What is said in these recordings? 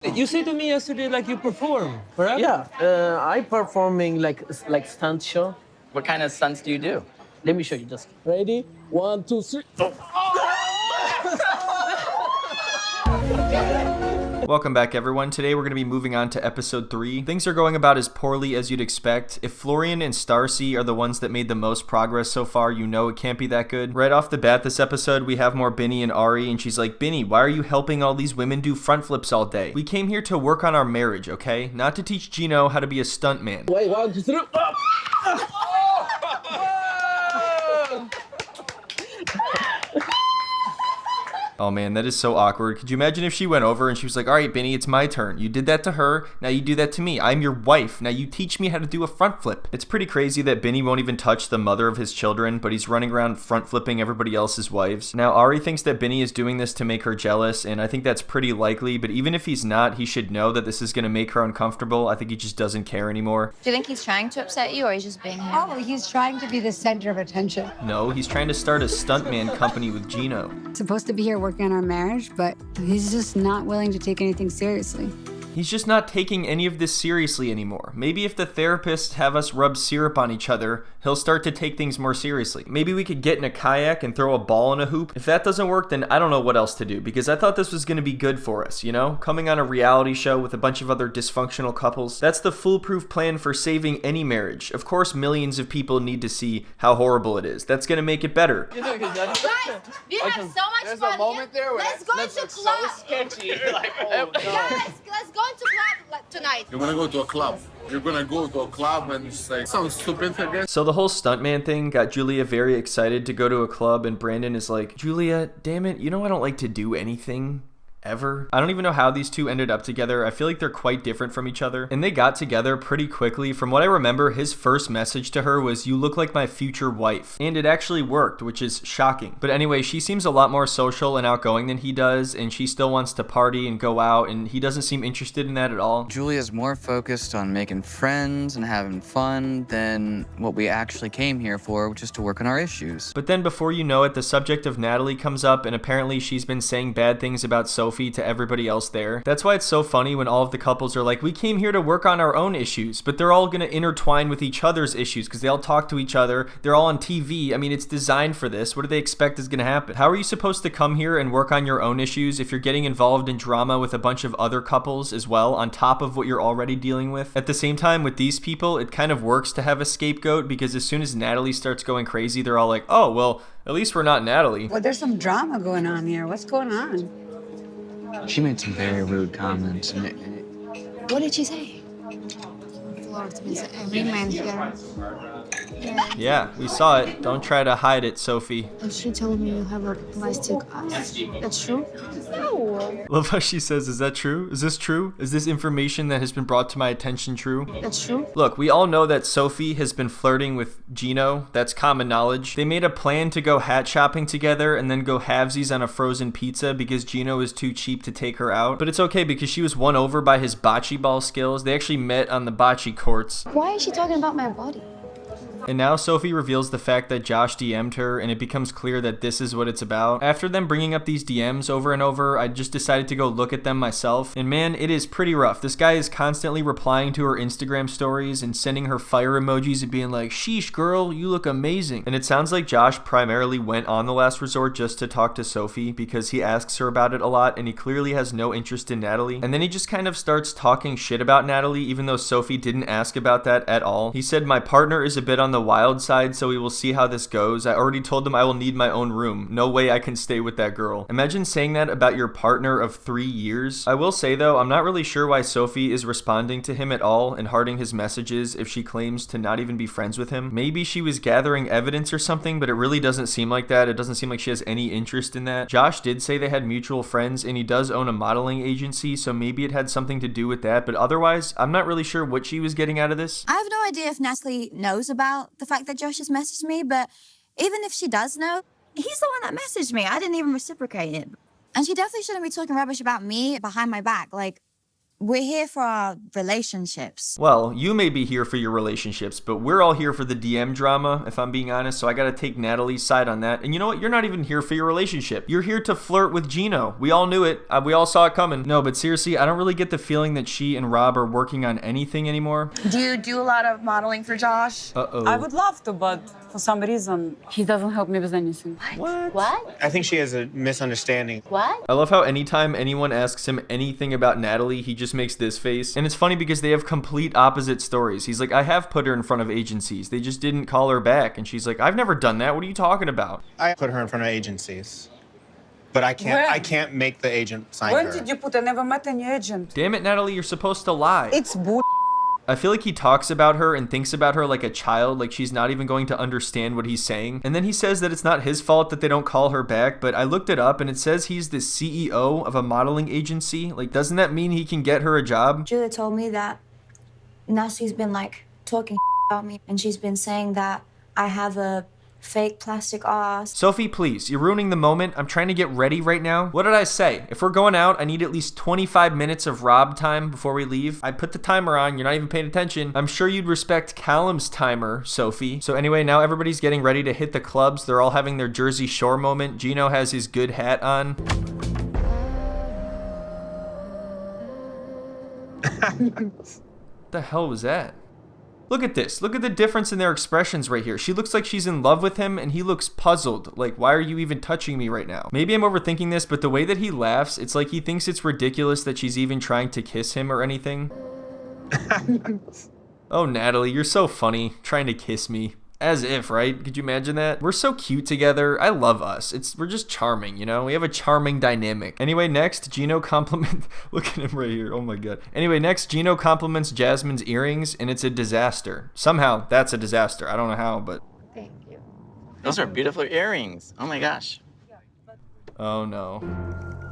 You said to me yesterday like you perform, correct? Yeah, I performing like stunt show. What kind of stunts do you do? Let me show you. Just ready? 1, 2, 3. Welcome back, everyone. Today we're going to be moving on to episode 3. Things are going about as poorly as you'd expect. If Florian and Starcy are the ones that made the most progress so far, you know it can't be that good. Right off the bat this episode, we have more Binny and Ari, and she's like, Binny, why are you helping all these women do front flips all day? We came here to work on our marriage, okay? Not to teach Gino how to be a stuntman. Wait, 1, 2, 3. Oh man, that is so awkward. Could you imagine if she went over and she was like, all right, Binny, it's my turn. You did that to her, now you do that to me. I'm your wife, now you teach me how to do a front flip. It's pretty crazy that Binny won't even touch the mother of his children, but he's running around front flipping everybody else's wives. Now, Ari thinks that Binny is doing this to make her jealous, and I think that's pretty likely, but even if he's not, he should know that this is gonna make her uncomfortable. I think he just doesn't care anymore. Do you think he's trying to upset you, or he's just being him? Oh, he's trying to be the center of attention. No, he's trying to start a stuntman company with Gino. Supposed to be here working on our marriage, but he's just not willing to take anything seriously. He's just not taking any of this seriously anymore. Maybe if the therapists have us rub syrup on each other, he'll start to take things more seriously. Maybe we could get in a kayak and throw a ball in a hoop. If that doesn't work, then I don't know what else to do, because I thought this was going to be good for us, you know? Coming on a reality show with a bunch of other dysfunctional couples. That's the foolproof plan for saving any marriage. Of course, millions of people need to see how horrible it is. That's going to make it better. Guys, we have so much There's fun. a moment there where Let's go that's to so club. sketchy. Like, oh no. Guys, let's go to club tonight. You're gonna go to a club. You're gonna go to a club and it's like sounds stupid, I guess. So the whole stuntman thing got Julia very excited to go to a club, and Brandon is like, Julia, damn it, you know I don't like to do anything. Ever. I don't even know how these two ended up together. I feel like they're quite different from each other. And they got together pretty quickly. From what I remember, his first message to her was, you look like my future wife. And it actually worked, which is shocking. But anyway, she seems a lot more social and outgoing than he does, and she still wants to party and go out, and he doesn't seem interested in that at all. Julia's more focused on making friends and having fun than what we actually came here for, which is to work on our issues. But then before you know it, the subject of Natalie comes up, and apparently she's been saying bad things about Sophie to everybody else there. That's why it's so funny when all of the couples are like, we came here to work on our own issues, but they're all gonna intertwine with each other's issues because they all talk to each other. They're all on TV. I mean, it's designed for this. What do they expect is gonna happen? How are you supposed to come here and work on your own issues if you're getting involved in drama with a bunch of other couples as well, on top of what you're already dealing with? At the same time, with these people, it kind of works to have a scapegoat, because as soon as Natalie starts going crazy, they're all like, oh, well, at least we're not Natalie. Well, there's some drama going on here. What's going on? She made some very rude comments. What did she say? Flirt is every man here. Yeah, we saw it. Don't try to hide it, Sophie. And she told me you have a plastic ass. That's true? No. Love how she says, is that true? Is this true? Is this information that has been brought to my attention true? That's true? Look, we all know that Sophie has been flirting with Gino. That's common knowledge. They made a plan to go hat shopping together and then go halvesies on a frozen pizza because Gino is too cheap to take her out. But it's okay because she was won over by his bocce ball skills. They actually met on the bocce courts. Why is she talking about my body? And now Sophie reveals the fact that Josh DM'd her, and it becomes clear that this is what it's about. After them bringing up these DMs over and over, I just decided to go look at them myself. And man, it is pretty rough. This guy is constantly replying to her Instagram stories and sending her fire emojis and being like, sheesh girl, you look amazing. And it sounds like Josh primarily went on The Last Resort just to talk to Sophie, because he asks her about it a lot and he clearly has no interest in Natalie. And then he just kind of starts talking shit about Natalie, even though Sophie didn't ask about that at all. He said, my partner is a bit on the wild side, so we will see how this goes. I already told them I will need my own room. No way I can stay with that girl. Imagine saying that about your partner of 3 years. I will say though, I'm not really sure why Sophie is responding to him at all and hearting his messages if she claims to not even be friends with him. Maybe she was gathering evidence or something, but it really doesn't seem like that. It doesn't seem like she has any interest in that. Josh did say they had mutual friends, and he does own a modeling agency, so maybe it had something to do with that, but otherwise, I'm not really sure what she was getting out of this. I have no idea if Natalie knows about the fact that Josh has messaged me, but even if she does know, he's the one that messaged me. I didn't even reciprocate it. And she definitely shouldn't be talking rubbish about me behind my back. Like, we're here for our relationships. Well, you may be here for your relationships, but we're all here for the DM drama, if I'm being honest, so I gotta take Natalie's side on that. And you know what? You're not even here for your relationship. You're here to flirt with Gino. We all knew it. We all saw it coming. No, but seriously, I don't really get the feeling that she and Rob are working on anything anymore. Do you do a lot of modeling for Josh? Uh-oh. I would love to, but for some reason, He doesn't help me with anything. What? I think she has a misunderstanding. What? I love how anytime anyone asks him anything about Natalie, he just makes this face. And it's funny because they have complete opposite stories. He's like, I have put her in front of agencies. They just didn't call her back. And she's like, I've never done that. What are you talking about? I put her in front of agencies, but I can't make the agent sign when her. did you put? I never met any agent. Damn it, Natalie, you're supposed to lie. It's bull. I feel like he talks about her and thinks about her like a child, like she's not even going to understand what he's saying. And then he says that it's not his fault that they don't call her back, but I looked it up and it says he's the CEO of a modeling agency. Like, doesn't that mean he can get her a job? Julia told me that Natalie's been like talking about me, and she's been saying that I have a fake plastic ass. Sophie, please, you're ruining the moment. I'm trying to get ready right now. What did I say? If we're going out, I need at least 25 minutes of Rob time before we leave. I put the timer on. You're not even paying attention. I'm sure you'd respect Callum's timer, Sophie. So anyway, now everybody's getting ready to hit the clubs. They're all having their Jersey Shore moment. Gino has his good hat on. What the hell was that? Look at this. Look at the difference in their expressions right here. She looks like she's in love with him and he looks puzzled. Like, why are you even touching me right now? Maybe I'm overthinking this, but the way that he laughs, it's like he thinks it's ridiculous that she's even trying to kiss him or anything. Oh, Natalie, you're so funny. Trying to kiss me. As if, right? Could you imagine that? We're so cute together. I love us. We're just charming, you know? We have a charming dynamic. Anyway, next, Gino look at him right here. Oh my God. Anyway, next, Gino compliments Jasmine's earrings, and it's a disaster. Somehow, that's a disaster. I don't know how, but... Thank you. Those are beautiful earrings. Oh my gosh. Oh no.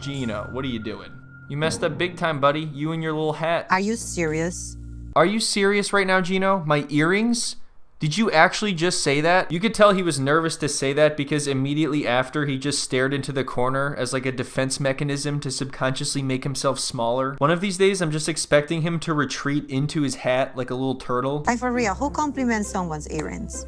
Gino, what are you doing? You messed up big time, buddy. You and your little hat. Are you serious? Are you serious right now, Gino? My earrings? Did you actually just say that? You could tell he was nervous to say that because immediately after he just stared into the corner as like a defense mechanism to subconsciously make himself smaller. One of these days, I'm just expecting him to retreat into his hat like a little turtle. Like, for real, who compliments someone's earrings?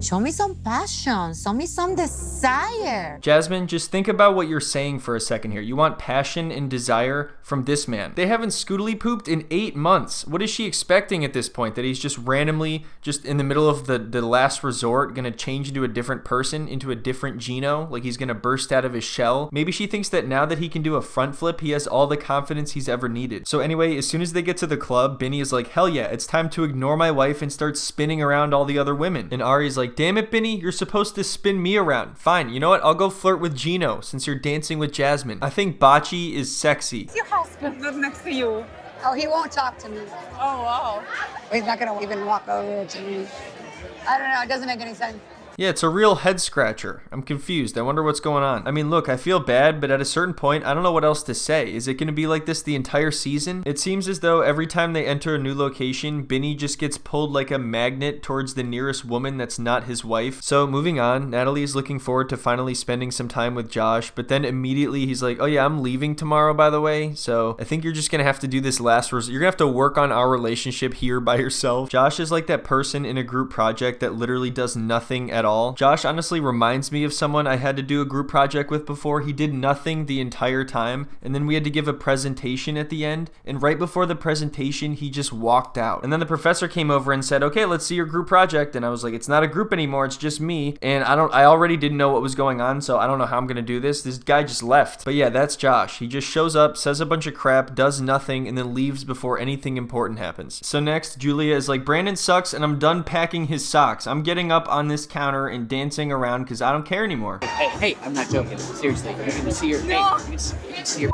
Show me some passion. Show me some desire. Jasmine, just think about what you're saying for a second here. You want passion and desire from this man. They haven't scootily pooped in 8 months. What is she expecting at this point? That he's just randomly, just in the middle of the last resort, gonna change into a different person, into a different Gino? Like he's gonna burst out of his shell? Maybe she thinks that now that he can do a front flip, he has all the confidence he's ever needed. So anyway, as soon as they get to the club, Benny is like, hell yeah, it's time to ignore my wife and start spinning around all the other women. And Ari's like, damn it, Benny, you're supposed to spin me around. Fine, you know what? I'll go flirt with Gino since you're dancing with Jasmine. I think bocce is sexy. Your husband lives next to you. Oh, he won't talk to me. Oh, wow. He's not gonna even walk over to me. I don't know, it doesn't make any sense. Yeah, it's a real head scratcher. I'm confused. I wonder what's going on. I mean, look, I feel bad, but at a certain point, I don't know what else to say. Is it going to be like this the entire season? It seems as though every time they enter a new location, Benny just gets pulled like a magnet towards the nearest woman that's not his wife. So moving on, Natalie is looking forward to finally spending some time with Josh, but then immediately he's like, oh yeah, I'm leaving tomorrow, by the way. So I think you're just going to have to do this last resort. You're going to have to work on our relationship here by yourself. Josh is like that person in a group project that literally does nothing at all. Josh honestly reminds me of someone I had to do a group project with before. He did nothing the entire time, and then we had to give a presentation at the end, and right before the presentation, he just walked out. And then the professor came over and said, okay, let's see your group project, and I was like, it's not a group anymore, it's just me, and I already didn't know what was going on, so I don't know how I'm gonna do this. This guy just left. But yeah, that's Josh. He just shows up, says a bunch of crap, does nothing, and then leaves before anything important happens. So next, Julia is like, Brandon sucks, and I'm done packing his socks. I'm getting up on this counter and dancing around because I don't care anymore. Hey, I'm not joking. Seriously, you can see your face. You can see your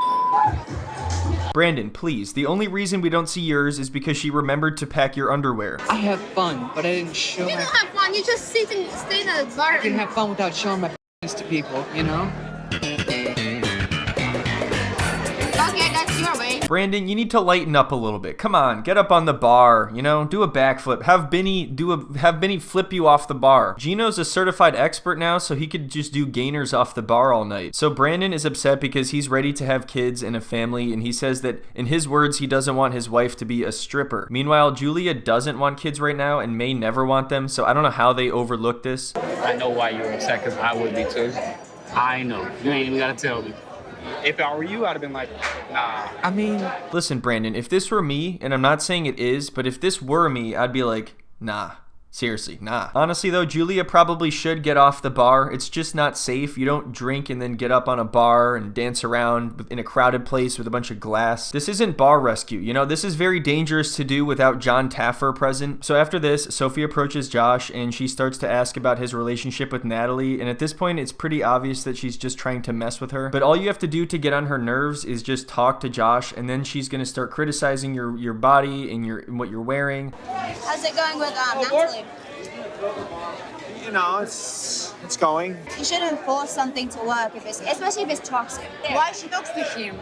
Brandon, please. The only reason we don't see yours is because she remembered to pack your underwear. I have fun, but I didn't show You don't have fun. You just sit and stay in the bar. I can have fun without showing my to people, you know? Okay, that's your way. Brandon, you need to lighten up a little bit. Come on, get up on the bar, you know, do a backflip. Have Benny flip you off the bar. Gino's a certified expert now, so he could just do gainers off the bar all night. So Brandon is upset because he's ready to have kids and a family, and he says that, in his words, he doesn't want his wife to be a stripper. Meanwhile, Julia doesn't want kids right now and may never want them, so I don't know how they overlooked this. I know why you're upset, because I would be too. I know. You ain't even gotta tell me. If I were you, I'd have been like, nah. I mean... Listen, Brandon, if this were me, and I'm not saying it is, but if this were me, I'd be like, nah. Seriously, nah. Honestly though, Julia probably should get off the bar. It's just not safe. You don't drink and then get up on a bar and dance around in a crowded place with a bunch of glass. This isn't bar rescue, you know? This is very dangerous to do without John Taffer present. So after this, Sophie approaches Josh and she starts to ask about his relationship with Natalie. And at this point, it's pretty obvious that she's just trying to mess with her. But all you have to do to get on her nerves is just talk to Josh, and then she's gonna start criticizing your body and what you're wearing. How's it going with Natalie? You know, it's going. You shouldn't force something to work, especially if it's toxic. Why she talks to him?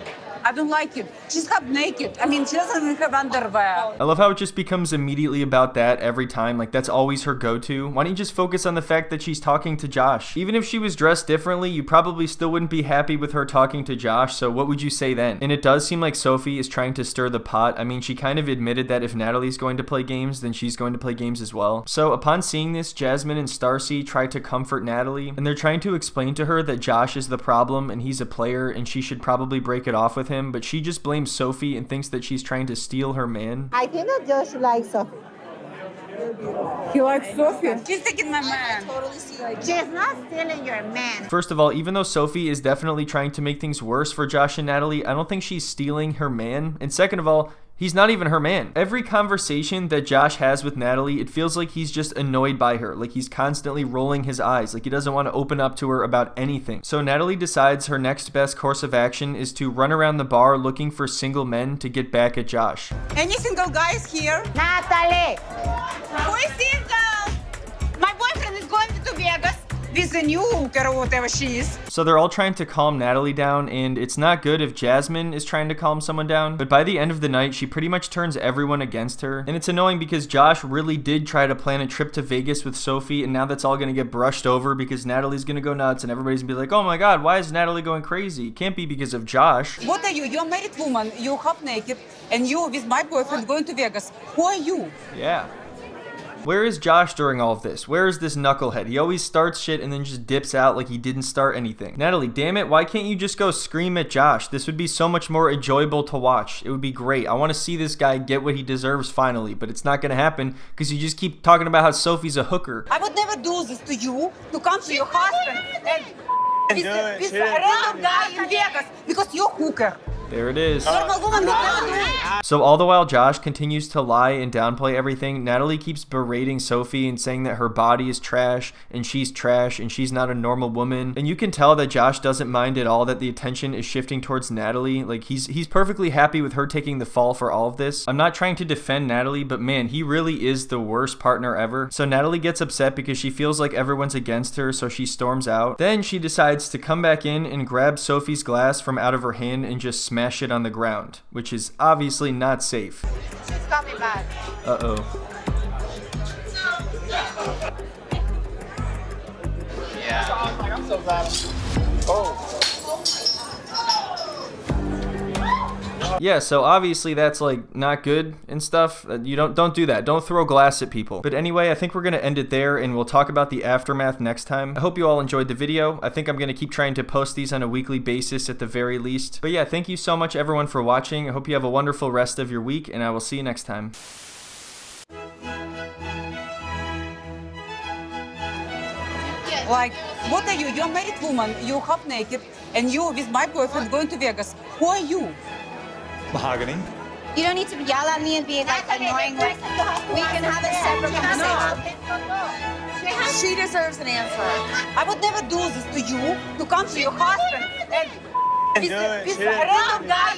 I don't like it. She's half naked. I mean, she doesn't even have underwear. I love how it just becomes immediately about that every time. Like, that's always her go-to. Why don't you just focus on the fact that she's talking to Josh? Even if she was dressed differently, you probably still wouldn't be happy with her talking to Josh, so what would you say then? And it does seem like Sophie is trying to stir the pot. I mean, she kind of admitted that if Natalie's going to play games, then she's going to play games as well. So upon seeing this, Jasmine and Starcy try to comfort Natalie, and they're trying to explain to her that Josh is the problem and he's a player and she should probably break it off with him, but she just blames Sophie and thinks that she's trying to steal her man. I think that Josh likes Sophie. He likes Sophie. She's taking my man. She's not stealing your man. First of all, even though Sophie is definitely trying to make things worse for Josh and Natalie, I don't think she's stealing her man. And second of all, he's not even her man. Every conversation that Josh has with Natalie, it feels like he's just annoyed by her. Like he's constantly rolling his eyes. Like he doesn't want to open up to her about anything. So Natalie decides her next best course of action is to run around the bar looking for single men to get back at Josh. Any single guys here? Natalie! Who is single? My boyfriend is going to Vegas with a new hooker or whatever she is. So they're all trying to calm Natalie down, and it's not good if Jasmine is trying to calm someone down, but by the end of the night, she pretty much turns everyone against her. And it's annoying because Josh really did try to plan a trip to Vegas with Sophie, and now that's all gonna get brushed over because Natalie's gonna go nuts and everybody's gonna be like, oh my god, why is Natalie going crazy? It can't be because of Josh. What are you? You're a married woman, you're half naked, and you with my boyfriend going to Vegas. Who are you? Yeah. Where is Josh during all of this? Where is this knucklehead? He always starts shit and then just dips out like he didn't start anything. Natalie, damn it, why can't you just go scream at Josh? This would be so much more enjoyable to watch. It would be great. I want to see this guy get what he deserves finally, but it's not going to happen because you just keep talking about how Sophie's a hooker. I would never do this to you, to come to your husband and with a random guy in Vegas because you're a hooker. There it is. Normal woman would never do it. So all the while Josh continues to lie and downplay everything, Natalie keeps berating Sophie and saying that her body is trash and she's not a normal woman. And you can tell that Josh doesn't mind at all that the attention is shifting towards Natalie. Like he's perfectly happy with her taking the fall for all of this. I'm not trying to defend Natalie, but man, he really is the worst partner ever. So Natalie gets upset because she feels like everyone's against her, so she storms out. Then she decides to come back in and grab Sophie's glass from out of her hand and just smash it on the ground, which is obviously not safe. She's coming back. Uh-oh. Yeah. I'm so glad. Oh. Yeah, so obviously that's like not good and stuff. You don't do that. Don't throw glass at people. But anyway, I think we're going to end it there and we'll talk about the aftermath next time. I hope you all enjoyed the video. I think I'm going to keep trying to post these on a weekly basis at the very least. But yeah, thank you so much everyone for watching. I hope you have a wonderful rest of your week and I will see you next time. Like, what are you? You're a married woman, you're half naked, and you with my boyfriend going to Vegas. Who are you? Mahogany. You don't need to yell at me and be like annoying. Like, we can have a separate conversation. She deserves an answer. I would never do this to you, to come to your husband and with a random guy